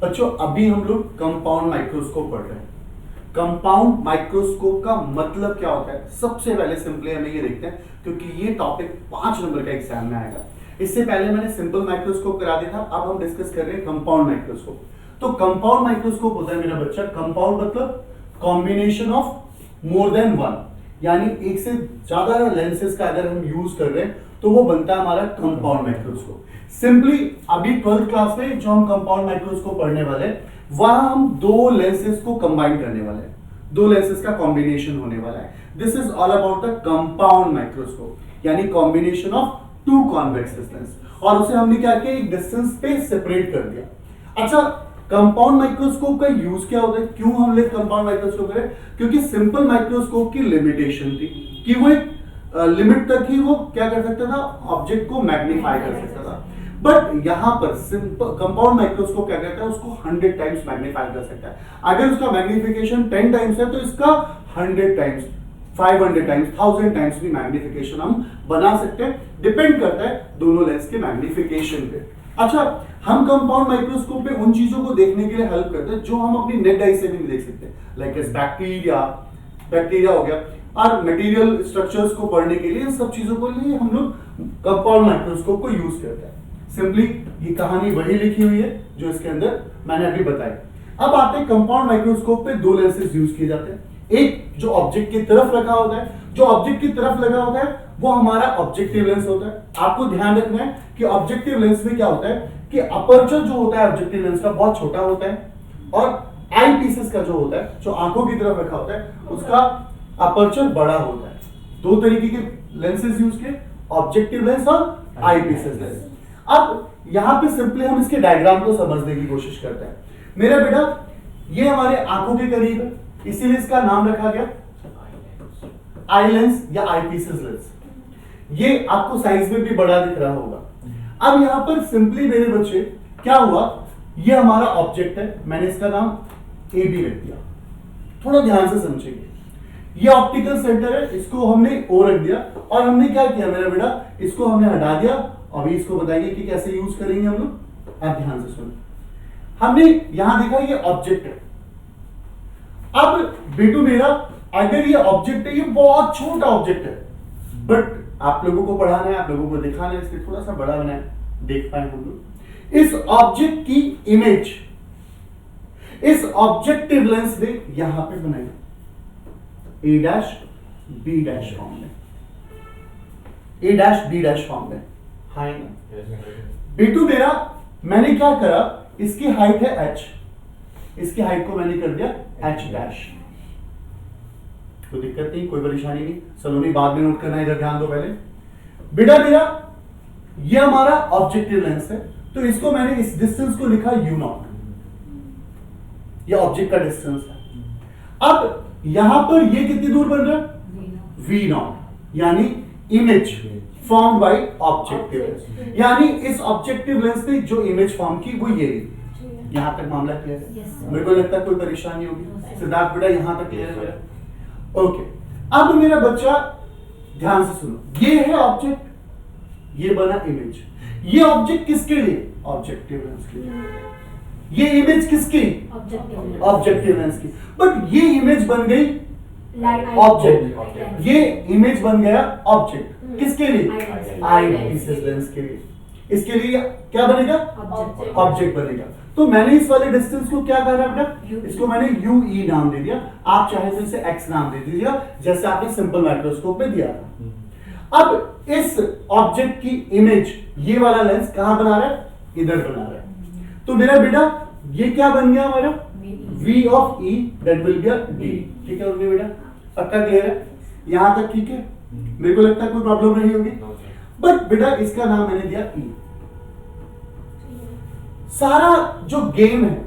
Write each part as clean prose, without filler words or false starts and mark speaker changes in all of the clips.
Speaker 1: बच्चों अभी हम लोग कंपाउंड माइक्रोस्कोप पढ़ रहे हैं। कंपाउंड माइक्रोस्कोप का मतलब क्या होता है? सबसे पहले सिंपली हमें ये देखते हैं, क्योंकि ये टॉपिक 5 नंबर का एग्जाम में आएगा। इससे पहले मैंने सिंपल माइक्रोस्कोप करा दिया था, अब हम डिस्कस कर रहे हैं कंपाउंड माइक्रोस्कोप। तो कंपाउंड माइक्रोस्कोप होता है मेरा बच्चा, कंपाउंड मतलब combination of more than one, यानी एक से ज्यादा लेंसेज का अगर हम यूज कर रहे हैं तो वो बनता है हमारा कंपाउंड माइक्रोस्कोप। सिंपली अभी 12th क्लास में जो हम कंपाउंड माइक्रोस्कोप पढ़ने वाले हैं, वहां हम दो लेंसेज को कंबाइन करने वाले हैं, दो लेंसेज का कॉम्बिनेशन होने वाला है। This is all about the compound microscope, यानी combination of two convex lens, और उसे हमने क्या किया, एक डिस्टेंस पे सेपरेट कर दिया। अच्छा, कंपाउंड माइक्रोस्कोप का यूज क्या होता है, क्यों हम लोग कंपाउंड माइक्रोस्कोप करें? क्योंकि सिंपल माइक्रोस्कोप की लिमिटेशन थी कि वो एक लिमिट तक ही वो क्या कर सकता था, ऑब्जेक्ट को मैग्नीफाई कर सकता था। बट यहां पर सिंपल कंपाउंड माइक्रोस्कोप क्या करता है, उसको 100 टाइम्स मैग्नीफाई कर सकता है। अगर उसका मैग्निफिकेशन 10 टाइम्स है तो इसका 100 टाइम्स, 500 टाइम्स, 1000 टाइम्स भी मैग्निफिकेशन हम बना सकते हैं। डिपेंड करता है दोनों लेंस के मैग्निफिकेशन पे। अच्छा, हम कंपाउंड माइक्रोस्कोप पे उन चीजों को देखने के लिए हेल्प करते हैं जो हम अपनी नेट आई से भी नहीं देख सकते, लाइक बैक्टीरिया हो गया, और मटेरियल स्ट्रक्चर्स को पढ़ने के लिए, इन सब चीजों को लिए हम लोग कंपाउंड माइक्रोस्कोप को यूज करते हैं। सिंपली ये कहानी वही लिखी हुई है जो इसके अंदर मैंने अभी बताई। अब आते हैं कंपाउंड माइक्रोस्कोप पे दो लेंसेज यूज किए जाते हैं। एक जो ऑब्जेक्ट की तरफ रखा होता है, जो ऑब्जेक्ट की तरफ लगा होता है वो हमारा ऑब्जेक्टिव लेंस होता है। आपको ध्यान रखना है कि ऑब्जेक्टिव लेंस में क्या होता है कि अपर्चर जो होता है ऑब्जेक्टिव लेंस का बहुत छोटा होता है, और आई पीसेस का जो होता है, जो आंखों की तरफ रखा होता है, उसका अपर्चर बड़ा होता है। दो तरीके के लेंसेज यूज किए, ऑब्जेक्टिव लेंस और आई पीसेस लेंस। अब यहां पे सिंपली हम इसके डायग्राम को समझने की कोशिश करते हैं। मेरा बेटा ये हमारे आंखों के करीब है, इसीलिए इसका नाम रखा गया आई लेंस या आई पीसेस लेंस। ये आपको साइज में भी बड़ा दिख रहा होगा। अब यहां पर सिंपली मेरे बच्चे क्या हुआ, ये हमारा ऑब्जेक्ट है, मैंने इसका नाम ए बी रख दिया। थोड़ा ध्यान से समझेंगे, ये ऑप्टिकल सेंटर है, इसको हमने ओ रख दिया, और हमने क्या किया मेरा बेटा, इसको हमने हटा दिया। अभी इसको बताइए कि कैसे यूज करेंगे हम लोग। आप ध्यान से सुनो, हमने यहां देखा ये ऑब्जेक्ट है। अब बेटू मेरा, अगर ये ऑब्जेक्ट है, ये बहुत छोटा ऑब्जेक्ट है, बट आप लोगों को पढ़ाना है, आप लोगों को दिखाना है, इसलिए थोड़ा सा बड़ा बनाए, देख पाए हम लोग। इस ऑब्जेक्ट की इमेज इस ऑब्जेक्टिव लेंस ने यहां पे बनाई, ए डैश बी डैश फॉर्म में, ए डैश बी डैश फॉर्म में। हाई बेटू मेरा, मैंने क्या करा, इसकी हाइट है h, इसकी हाइट को मैंने कर दिया h डैश। कोई दिक्कत नहीं, कोई परेशानी नहीं, सलोनी बाद में नोट करना है, इधर ध्यान दो पहले। बेटा मेरा ये हमारा ऑब्जेक्टिव लेंस है, तो इसको मैंने इस डिस्टेंस को लिखा u0, ये ऑब्जेक्ट का डिस्टेंस है। अब यहां पर ये कितनी दूर बन रहा है, v0, यानी image form by objective lens, यानी इस ऑब्जेक्टिव लेंस ने जो इमेज फॉर्म की वो ये रही। यहां तक मामला क्लियर है? मेरे को लगता है कोई परेशानी होगी। सिद्धार्थ बेटा यहां तक क्लियर है? ओके। अब मेरा बच्चा ध्यान से सुनो, ये है ऑब्जेक्ट, ये बना इमेज। ये ऑब्जेक्ट किसके लिए, ऑब्जेक्टिव लेंस के लिए। ये इमेज किसकी, ऑब्जेक्टिव लेंस की। बट ये इमेज बन गई ऑब्जेक्ट, ये इमेज बन गया ऑब्जेक्ट किसके लिए, आई पीसेस लेंस के लिए। इसके लिए क्या बनेगा, ऑब्जेक्ट बनेगा। तो मैंने इस वाले डिस्टेंस को क्या कहा बेटा, इसको मैंने यूई नाम दे दिया। आप चाहे तो इसे एक्स नाम दे दीजिए, जैसे आपने सिंपल माइक्रोस्कोप में दिया था। अब इस ऑब्जेक्ट की इमेज ये वाला लेंस कहां बना रहा है, इधर बना रहा है। तो मेरा बेटा ये क्या बन गया हमारा, V of E that will be a D। ठीक है बेटा, पक्का क्लियर है यहां तक? ठीक है, मेरे को लगता है कोई प्रॉब्लम नहीं होगी। बट बेटा इसका नाम मैंने दिया E। सारा जो गेम है,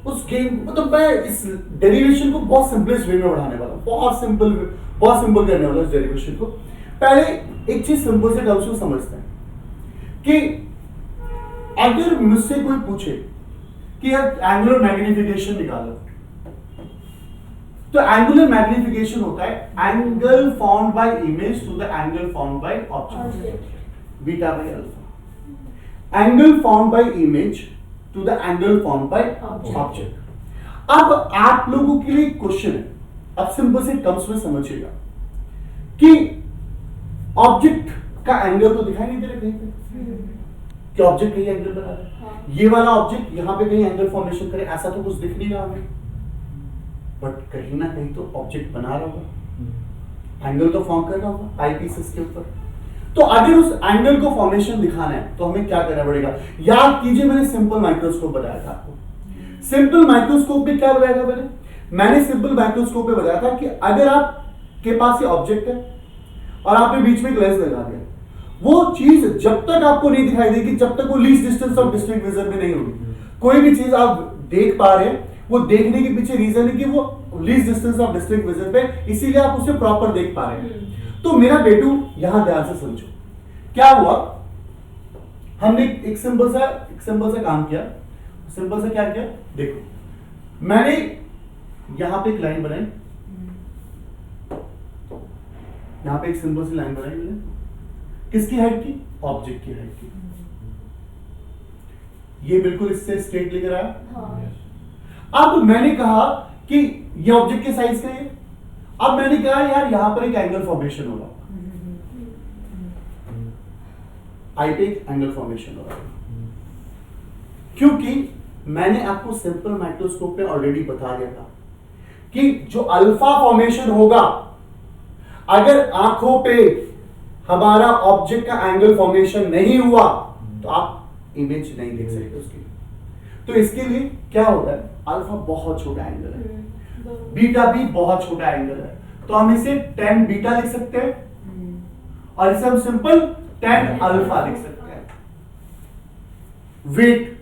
Speaker 1: उस गेम मतलब मैं इस डेरिवेशन को बहुत सिंपलेस्ट वे में बढ़ाने वाला हूं, बहुत सिंपल करने वाला इस डेरिवेशन को। पहले एक चीज सिंपल से टर्म्स में समझते हैं कि अगर मुझसे कोई पूछे कि यार एंगुलर मैग्निफिकेशन निकालो, तो एंगुलर मैग्निफिकेशन होता है angle formed by image to the angle formed by object, beta by alpha. Angle formed by image to the angle form by object. अब आप लोगों के लिए क्वेश्चन है, अब सिंपल से टर्म्स में समझिएगा कि ऑब्जेक्ट का एंगल तो दिखाई नहीं दे रहा कहीं पे कि ऑब्जेक्ट कहीं एंगल बना रहा है। ये वाला ऑब्जेक्ट यहां पे कहीं एंगल फॉर्मेशन करे ऐसा तो कुछ दिख नहीं रहा हमें, बट कहीं ना कहीं तो ऑब्जेक्ट बना रहा होगा, एंगल तो फॉर्म कर रहा होगा आई पीसेस के ऊपर। तो अगर उस एंगल को फॉर्मेशन दिखाना है तो हमें क्या करना पड़ेगा? याद कीजिए मैंने सिंपल माइक्रोस्कोप बताया था आपको। सिंपल माइक्रोस्कोप में क्या बताया था मैंने सिंपल माइक्रोस्कोप में बताया था कि अगर आपके पास ये ऑब्जेक्ट है और आपने बीच में एक लेंस लगा दिया, वो चीज जब तक आपको नहीं दिखाई देगी जब तक वो least distance of distinct vision में नहीं होगी। कोई भी चीज आप देख पा रहे हैं वो देखने के पीछे रीजन है कि वो least distance of distinct vision पे, इसीलिए आप उसे प्रॉपर देख पा रहे हैं। तो मेरा बेटू यहां ध्यान से समझो क्या हुआ। हमने एक सिंपल सा काम किया। सिंपल सा क्या किया देखो, मैंने यहां पे एक लाइन बनाई, यहां पे एक सिंपल सी लाइन बनाई मैंने, किसकी हाइट की? ऑब्जेक्ट की हाइट की। ये बिल्कुल इससे स्ट्रेट लेकर आया। अब मैंने कहा कि ये ऑब्जेक्ट के साइज का है। अब मैंने कहा यार यहां पर एक एंगल फॉर्मेशन हो रहा, आई पे एक एंगल फॉर्मेशन हो रहा, क्योंकि मैंने आपको सिंपल माइक्रोस्कोप पे ऑलरेडी बता दिया था कि जो अल्फा फॉर्मेशन होगा अगर आंखों पे हमारा ऑब्जेक्ट का एंगल फॉर्मेशन नहीं हुआ तो आप इमेज नहीं देख सकते उसकी। तो इसके लिए क्या होता है, अल्फा बहुत छोटा एंगल है, बीटा भी बहुत छोटा एंगल है, तो हम इसे tan बीटा लिख सकते हैं और इसे हम सिंपल tan अल्फा लिख सकते हैं। वेट,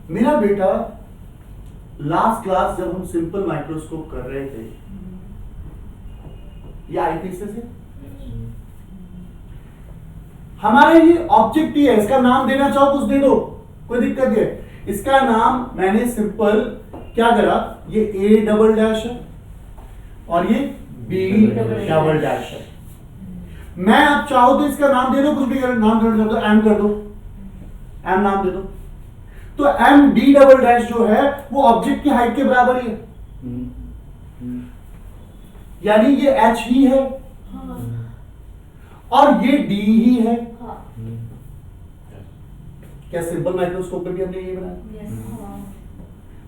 Speaker 1: मेरा बेटा लास्ट क्लास जब हम सिंपल माइक्रोस्कोप कर रहे थे, ये आईपीएस से हमारा ये ऑब्जेक्ट ही है, इसका नाम देना चाहो कुछ दे दो, कोई दिक्कत नहीं है। इसका नाम मैंने सिंपल क्या करा, ये ए डबल डैश है और ये बी डबल डैश है। मैं आप चाहो तो इसका नाम दे दो, कुछ भी नाम देना चाहो तो एम कर दो, एम नाम दे दो। तो एम डी डबल डैश जो है वो ऑब्जेक्ट की हाइट के बराबर ही है, यानी ये एच ही है और ये डी ही है। क्या सिंपल माइक्रोस्कोप में भी हमने ये बनाया?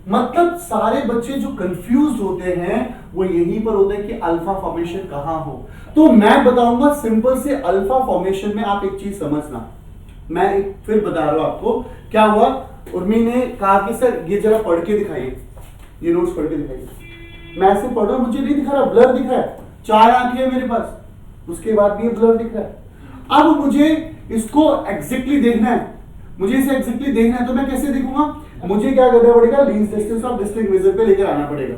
Speaker 1: मतलब सारे बच्चे जो कंफ्यूज होते हैं वो यहीं पर होते हैं कि अल्फा फॉर्मेशन कहां हो। तो मैं बताऊंगा सिंपल से अल्फा फॉर्मेशन में आप एक चीज समझना, मैं एक फिर बता रहा हूं आपको क्या हुआ। उर्मी ने कहा कि सर ये जरा पढ़ के दिखाइए, ये नोट्स पढ़ के दिखाइए। मैं ऐसे पढ़ रहा हूं, मुझे नहीं दिखा रहा, ब्लर दिख रहा है, 4 आंखें हैं मेरे पास, उसके बाद भी ब्लर दिख रहा है। अब मुझे इसको एग्जैक्टली देखना है, मुझे इसे एग्जैक्टली देखना है, तो मैं कैसे देखूंगा? मुझे क्या करना पड़ेगा, least distance of distinct vision पे लेकर आना पड़ेगा।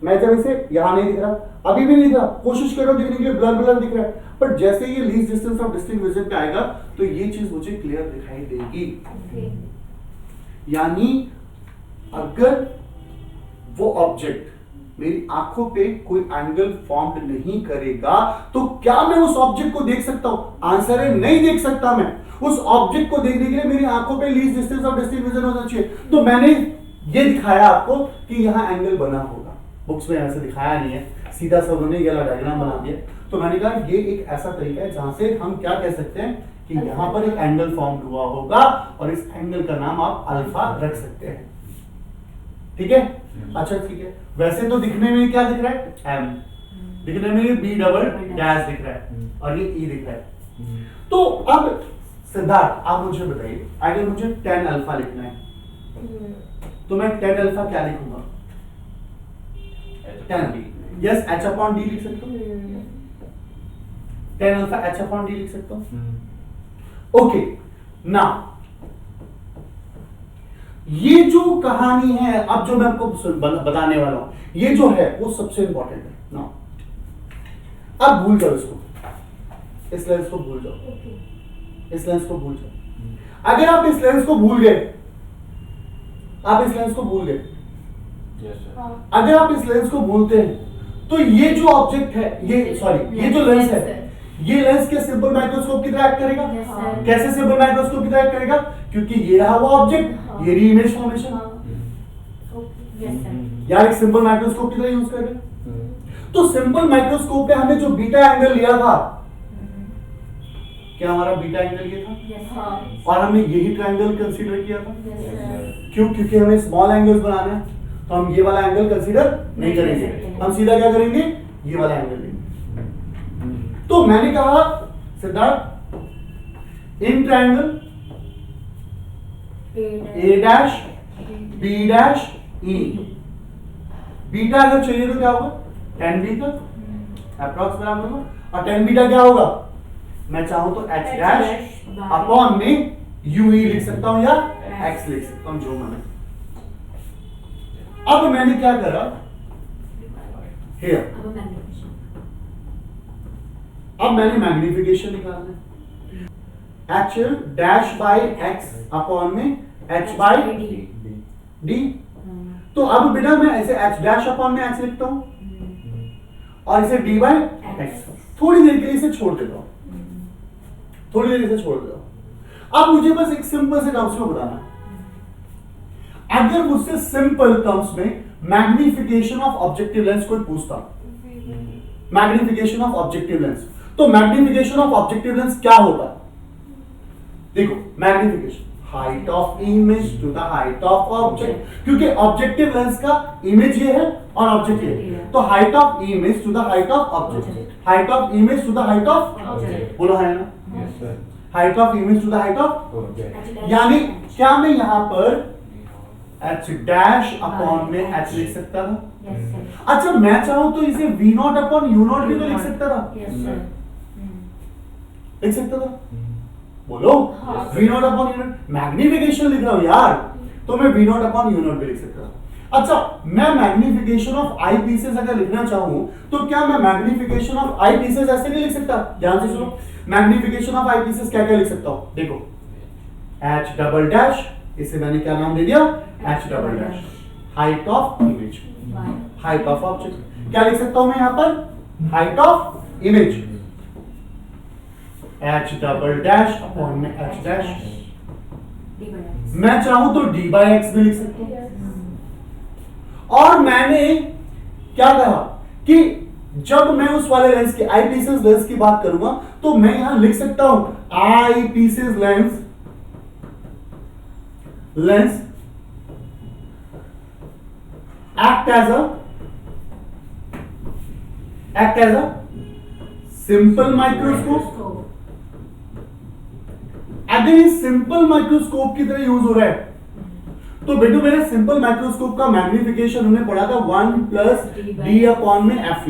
Speaker 1: मैं जब इसे यहां नहीं दिख रहा, अभी भी नहीं दिख रहा, कोशिश कर रहा हूं दिखने के लिए, ब्लर ब्लर दिख रहा है, बट जैसे ये least distance of distinct vision पे आएगा तो ये चीज मुझे क्लियर दिखाई देगी। यानी अगर वो ऑब्जेक्ट मेरी आंखों पे कोई एंगल फॉर्म नहीं करेगा तो क्या मैं उस ऑब्जेक्ट को देख सकता हूं? आंसर है नहीं देख सकता। मैं उस ऑब्जेक्ट को देखने के लिए मेरी आंखों पे least distance of distinct vision होना चाहिए। तो मैंने ये दिखाया आपको कि यहां एंगल बना होगा, बुक्स में ऐसे दिखाया नहीं है, सीधा सा उन्होंने ये डायग्राम बना दिया। तो मैंने कहा ये एक ऐसा तरीका है जहां से हम क्या कह सकते हैं कि यहां पर एक एंगल फॉर्म हुआ होगा और इस एंगल का नाम आप अल्फा रख सकते हैं। ठीक है, अच्छा ठीक है। वैसे तो दिखने में क्या दिख रहा है, एम, दिखने में बी डबल डैश दिख रहा है और ये ई दिख रहा है। तो अब सिद्धार्थ आप मुझे बताइए, अगर मुझे tan अल्फा लिखना है तो मैं tan अल्फा क्या लिखूंगा? tan d, yes h upon d लिख सकता हूं, tan alpha h upon d लिख सकता हूं। ओके, नाउ ये जो कहानी है अब जो मैं आपको बताने वाला हूं, ये जो है वो सबसे इंपॉर्टेंट है ना। अब भूल जाओ इसको, इस लेंस को भूल जाओ, इस लेंस को भूल जाओ। अगर आप इस लेंस को भूल गए, आप इस लेंस को भूल गए, अगर आप इस लेंस को भूलते हैं तो ये जो ऑब्जेक्ट है, ये सॉरी ये जो लेंस है ये लेंस क्या सिंपल माइक्रोस्कोप की तरह एक्ट करेगा?
Speaker 2: Yes, sir.
Speaker 1: कैसे सिंपल माइक्रोस्कोप की तरह एक्ट करेगा? क्योंकि ये रहा वो ऑब्जेक्ट, ये रही इमेज फॉर्मेशन।
Speaker 2: Yes, sir.
Speaker 1: यार एक सिंपल माइक्रोस्कोप की तरह यूज कर रहे हैं। तो सिंपल माइक्रोस्कोप पे हमने जो बीटा एंगल लिया था, क्या हमारा बीटा एंगल ये था?
Speaker 2: Yes, sir.
Speaker 1: और हमने यही ट्रायंगल कंसीडर किया था।
Speaker 2: Yes, sir.
Speaker 1: क्यों? क्योंकि हमें स्मॉल एंगल्स बनाना है, तो हम ये वाला एंगल कंसीडर नहीं करेंगे, हम सीधा क्या करेंगे? ये वाला एंगल लेंगे। तो मैंने कहा Siddharth, in triangle A dash B dash E, beta अगर चाहिए तो क्या होगा? tan बीटा अप्रॉक्स बराबर होगा, और tan बीटा क्या होगा? मैं चाहूं तो h डैश अपॉन में यू ही लिख सकता हूं या x लिख सकता हूं, जो मैंने। अब मैंने क्या करा? हियर अब मैंने मैग्निफिकेशन निकालना है, h dash by x upon में h बाय d। तो अब बेटा मैं ऐसे h डैश अपॉन में h लिखता हूं और इसे d बाय x, थोड़ी देर के लिए इसे छोड़ देता हूं, थोड़ी देर इसे छोड़ देता हूं। अब मुझे बस एक सिंपल से टर्म्स में बताना है। अगर मुझसे सिंपल टर्म्स में मैग्निफिकेशन ऑफ ऑब्जेक्टिव लेंस कोई पूछता, मैग्निफिकेशन ऑफ ऑब्जेक्टिव लेंस, तो मैग्निफिकेशन ऑफ ऑब्जेक्टिव लेंस क्या होता है? देखो, magnification height of image to the height of object, क्योंकि ऑब्जेक्टिव लेंस का इमेज ये है और ऑब्जेक्ट ये है, तो height of image to the height of object, height of image to the height of object, बोलो है ना? Height of image to the height of object. यानी क्या मैं यहां पर h डैश अपॉन में h लिख सकता था? अच्छा, मैं चाहूं तो इसे v not upon u not भी तो लिख सकता था, लिख सकता था, बोलो। v not upon u not, magnification लिख रहा हूं यार, तो मैं v not upon u not भी लिख सकता था। अच्छा, मैं मैग्निफिकेशन ऑफ आई पीसेस अगर लिखना चाहूं तो क्या मैं मैग्निफिकेशन ऑफ आई पीसेस ऐसे नहीं लिख सकता? ध्यान से सुनो, मैग्निफिकेशन ऑफ आई पीसेस क्या क्या लिख सकता हूं? देखो, h डबल डैश, इसे मैंने क्या नाम दे दिया? h double dash, height of image, height of object. क्या लिख सकता हूं मैं यहां पर? Height of image, h double dash upon में h डैश। मैं चाहूं तो d बाय x भी लिख सकता हूं। और मैंने क्या कहा कि जब मैं उस वाले लेंस की आई पीसेस लेंस की बात करूंगा तो मैं यहां लिख सकता हूं eyepieces lens, lens act as a simple microscope। अगर ये सिंपल माइक्रोस्कोप की तरह यूज हो रहा है तो बेटू मेरे सिंपल माइक्रोस्कोप का मैग्निफिकेशन हमने पढ़ा था 1 प्लस डी अपॉन में एफ।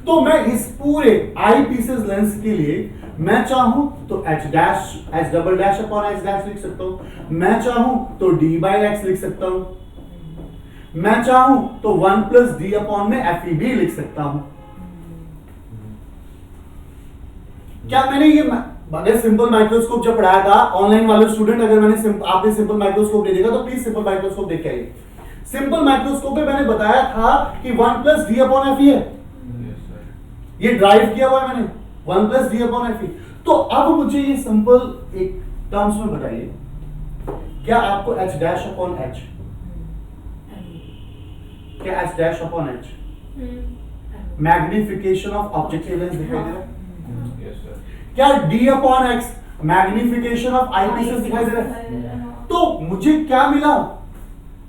Speaker 1: तो मैं इस पूरे आई पीसेस लेंस के लिए मैं चाहूं तो h dash, h double dash upon h dash लिख सकता हूं, मैं चाहूं तो d बाय x लिख सकता हूं, मैं चाहूं तो 1 प्लस डी अपॉन में एफ भी लिख सकता हूं। क्या मैंने ये अगर सिंपल माइक्रोस्कोप जब पढ़ाया था ऑनलाइन वाले स्टूडेंट, अगर आपने सिंपल माइक्रोस्कोप नहीं देखा तो प्लीज सिंपल माइक्रोस्कोप देख के आइए। सिंपल माइक्रोस्कोप में मैंने बताया था कि 1 प्लस डी अपॉन एफ है, ये ड्राइव किया हुआ है मैंने 1 प्लस डी अपॉन एफ। तो अब मुझे ये सिंपल एक टर्म्स में बताइए, क्या आपको h डैश अपॉन h, क्या h dash upon h magnification of objective lens दिखाई दे रहा है? क्या d upon x magnification of eyepieces दिखाई दे रहा है? तो मुझे क्या मिला?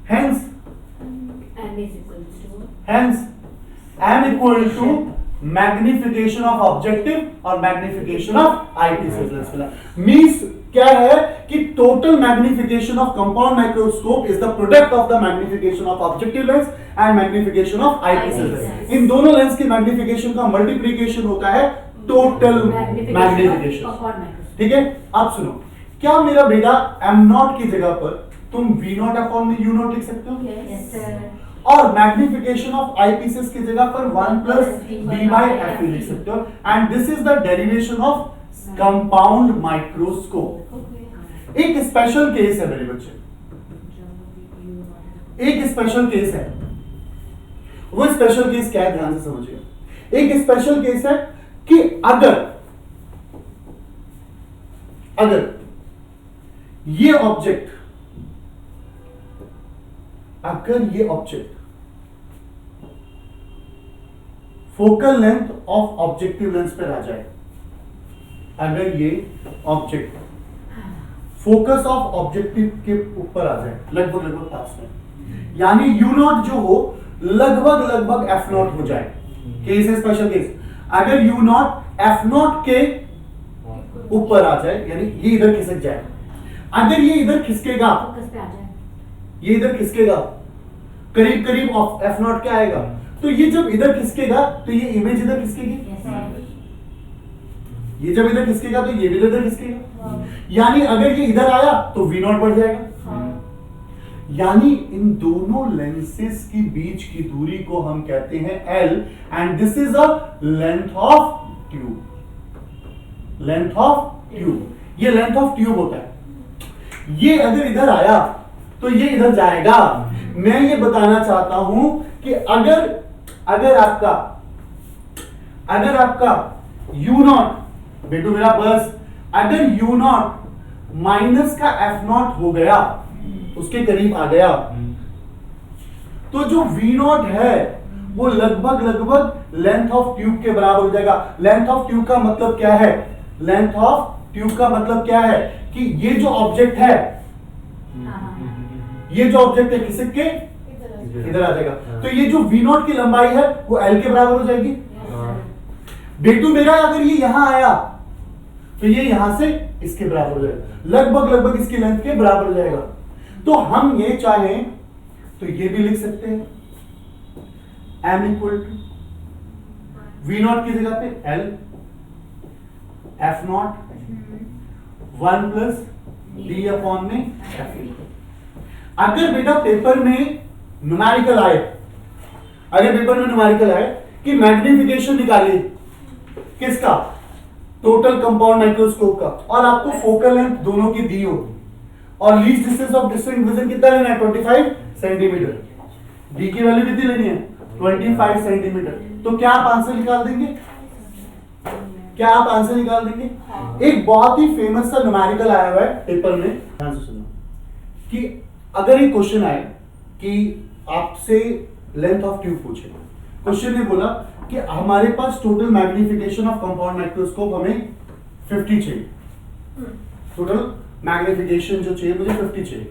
Speaker 1: Hence m equal to magnification of objective और magnification of eyepieces lens मिला। मींस क्या है कि total magnification of compound microscope is the product of the magnification of objective lens and magnification of eyepieces lens. इन दोनों lens के magnification का multiplication होता है टोटल मैग्निफिकेशन। ठीक है, अब सुनो, क्या मेरा बेटा m नॉट की जगह पर तुम v नॉट अपॉन में u नॉट लिख सकते हो?
Speaker 2: Yes, sir.
Speaker 1: और मैग्निफिकेशन ऑफ आई पीसेस की जगह पर 1 प्लस डी बाय एफ लिख सकते हो। And this is the derivation of compound microscope. एक स्पेशल केस है मेरे बच्चे, एक स्पेशल केस है। वो स्पेशल केस क्या है, ध्यान से समझिए। एक स्पेशल केस है कि अगर ये object focal length of objective lens पर आ जाए, अगर ये ऑब्जेक्ट फोकस ऑफ ऑब्जेक्टिव के ऊपर आ जाए लगभग पास में, यानी यू नॉट जो हो लगभग एफ नॉट हो जाए, केस है स्पेशल केस, अगर यू नॉट एफ नॉट के ऊपर आ जाए यानी ये इधर खिसक जाए, अगर ये इधर खिसकेगा,
Speaker 2: फोकस पे आ जाए,
Speaker 1: ये इधर खिसकेगा करीब एफ नॉट क्या आएगा, तो ये जब इधर खिसकेगा तो ये इमेज इधर खिसकेगी, ये जब इधर खिसकेगा तो ये भी इधर खिसकेगा, यानी अगर ये इधर आया तो वी नॉट बढ़ जाएगा, यानी इन दोनों लेंसेज के बीच की दूरी को हम कहते हैं L and this is a length of tube, ये लेंथ ऑफ ट्यूब होता है। ये अगर इधर आया तो ये इधर जाएगा। मैं ये बताना चाहता हूं कि अगर आपका U नॉट, बेटू मेरा बस, अगर U नॉट माइनस का F नॉट हो गया, उसके करीब आ गया, तो जो V नॉट है वो लगभग लेंथ ऑफ ट्यूब के बराबर हो जाएगा। लेंथ ऑफ ट्यूब का मतलब क्या है? लेंथ ऑफ ट्यूब का मतलब क्या है कि ये जो ऑब्जेक्ट है, खिसक के इधर आ जाएगा, तो ये जो V नॉट की लंबाई है वो L के बराबर हो जाएगी। बेटू मेरा अगर ये यहां आया तो ये यहां से इसके बराबर हो जाएगा, लगभग इसकी लेंथ के बराबर हो जाएगा। तो हम ये चाहें तो ये भी लिख सकते हैं m equal to V naught की जगह पे L F naught 1 plus D upon में F। अगर बेटा पेपर में न्यूमेरिकल आए, कि मैग्निफिकेशन निकालिए किसका, टोटल कंपाउंड माइक्रोस्कोप का, और आपको फोकल लेंथ दोनों की दी हो और least distance of distinct vision कितना लेना है, 25 सेंटीमीटर, डी की वैल्यू कितनी लेनी है, 25 सेंटीमीटर, तो क्या आप आंसर निकाल देंगे? एक बहुत ही फेमस सा न्यूमेरिकल आया हुआ है पेपर में, ध्यान से सुनो, कि अगर एक क्वेश्चन आए कि आपसे लेंथ ऑफ ट्यूब पूछे, क्वेश्चन ने बोला कि हमारे पास total magnification of compound microscope हमें 50 चाहिए, टोटल मैग्निफिकेशन जो चाहिए मुझे 50 चाहिए,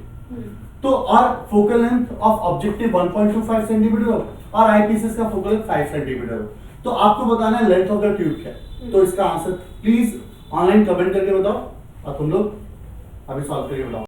Speaker 1: तो और focal length of objective 1.25 centimetre हो और आईपीएस का फोकल लेंथ 5 सेंटीमीटर हो, तो आपको बताना है लेंथ ऑफ द ट्यूब क्या है। तो इसका आंसर प्लीज ऑनलाइन कमेंट करके बताओ और तुम लोग अभी सॉल्व करके बताओ।